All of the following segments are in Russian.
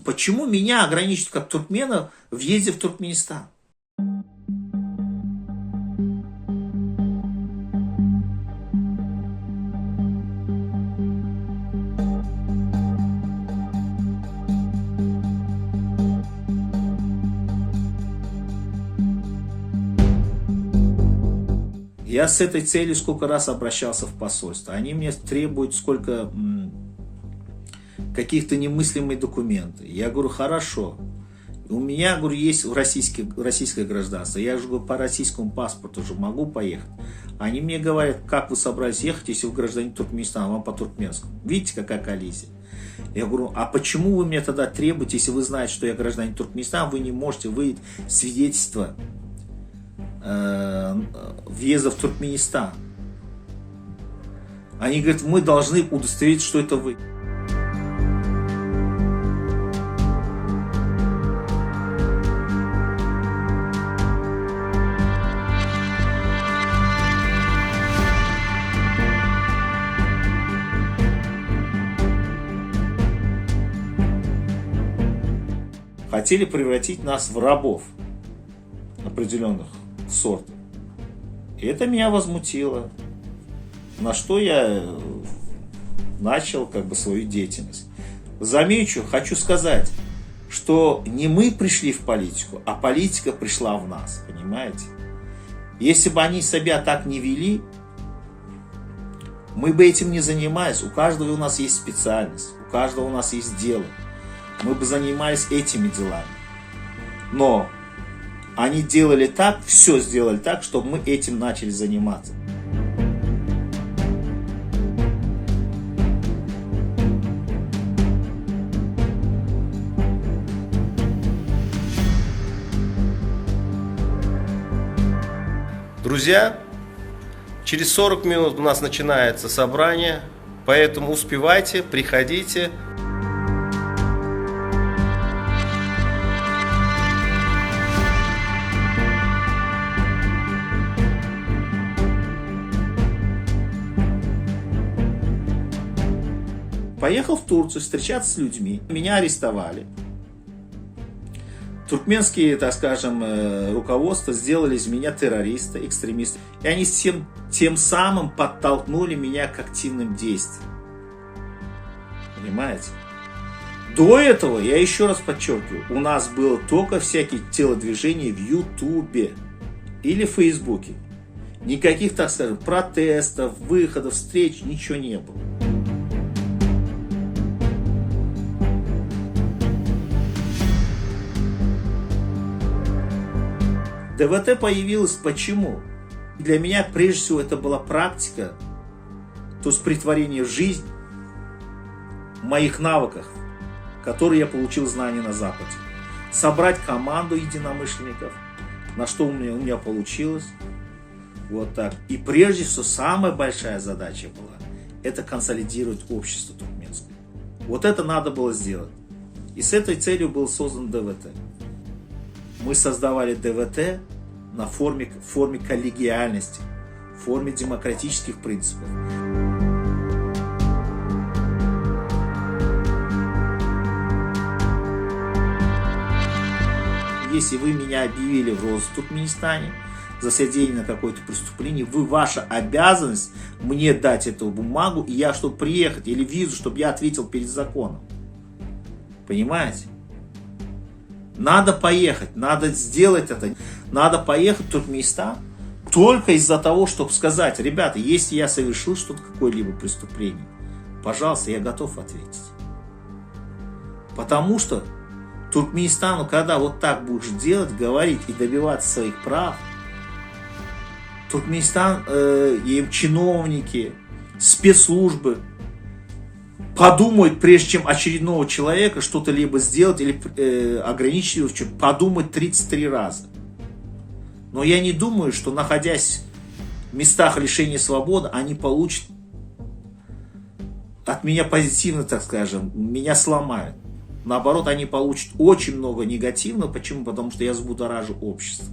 Почему меня ограничивают как туркмена в въезде в Туркменистан? Я с этой целью сколько раз обращался в посольство. Они мне требуют сколько каких-то немыслимых документов. Я говорю, хорошо. У меня, говорю, есть российское гражданство. Я же, говорю, по российскому паспорту уже могу поехать. Они мне говорят, как вы собрались ехать, если вы гражданин Туркменистана, вам по туркменскому. Видите, какая коллизия? Я говорю, а почему вы мне тогда требуете, если вы знаете, что я гражданин Туркменистана, вы не можете выдать свидетельство въезда в Туркменистан? Они говорят, мы должны удостоверить, что это вы. Хотели превратить нас в рабов определенных сортов. И это меня возмутило. На что я начал свою деятельность. Замечу, хочу сказать, что не мы пришли в политику, а политика пришла в нас. Понимаете? Если бы они себя так не вели, мы бы этим не занимались. У каждого у нас есть специальность, у каждого у нас есть дело. Мы бы занимались этими делами. Но они делали так, все сделали так, чтобы мы этим начали заниматься. Друзья, через 40 минут у нас начинается собрание, поэтому успевайте, приходите. Поехал в Турцию встречаться с людьми. Меня арестовали. Туркменские, так скажем, руководство сделали из меня террориста, экстремиста. И они тем самым подтолкнули меня к активным действиям. Понимаете? До этого, я еще раз подчеркиваю, у нас было только всякие телодвижения в Ютубе или в Фейсбуке. Никаких, так скажем, протестов, выходов, встреч, ничего не было. ДВТ появилась почему? Для меня, прежде всего, это была практика, то есть претворение в жизнь моих навыков, которые я получил знания на Западе. Собрать команду единомышленников, на что у меня получилось. Вот так. И прежде всего, самая большая задача была, это консолидировать общество туркменское. Вот это надо было сделать. И с этой целью был создан ДВТ. Мы создавали ДВТ на форме коллегиальности, в форме демократических принципов. Если вы меня объявили в розыск в Туркменистане за содеяние какое-то преступление, ваша обязанность мне дать эту бумагу, и я, чтобы приехать, или визу, чтобы я ответил перед законом. Понимаете? Надо поехать, надо сделать это. Надо поехать в Туркменистан только из-за того, чтобы сказать, ребята, если я совершил что-то, какое-либо преступление, пожалуйста, я готов ответить. Потому что Туркменистану, когда вот так будешь делать, говорить и добиваться своих прав, Туркменистан, чиновники, спецслужбы подумают, прежде чем очередного человека что-то либо сделать или ограничить его в чем-то, подумать 33 раза. Но я не думаю, что, находясь в местах лишения свободы, они получат от меня позитивно, так скажем, меня сломают. Наоборот, они получат очень много негативного. Почему? Потому что я взбудоражу общество.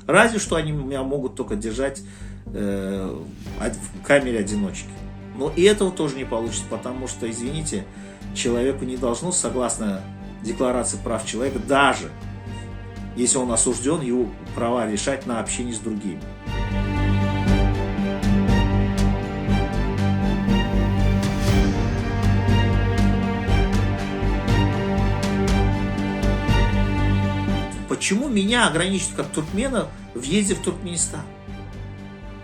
Разве что они меня могут только держать в камере одиночки. Но и этого тоже не получится, потому что, извините, человеку не должно, согласно Декларации прав человека, даже если он осужден, его права решать на общении с другими. Почему меня ограничивают как туркмена в въезде в Туркменистан?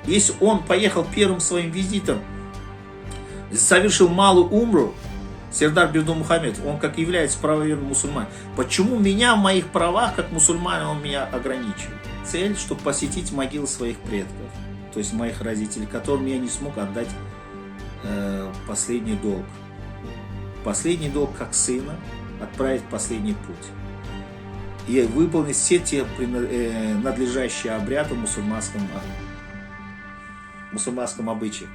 Если он поехал первым своим визитом, совершил малую умру, Сердар Бердымухамедов, он как является правоверным мусульманином, почему меня в моих правах как мусульманина он меня ограничивает? Цель, чтобы посетить могилы своих предков, то есть моих родителей, которым я не смог отдать последний долг. Последний долг как сына, отправить последний путь. И выполнить все те надлежащие обряды в мусульманском обычае.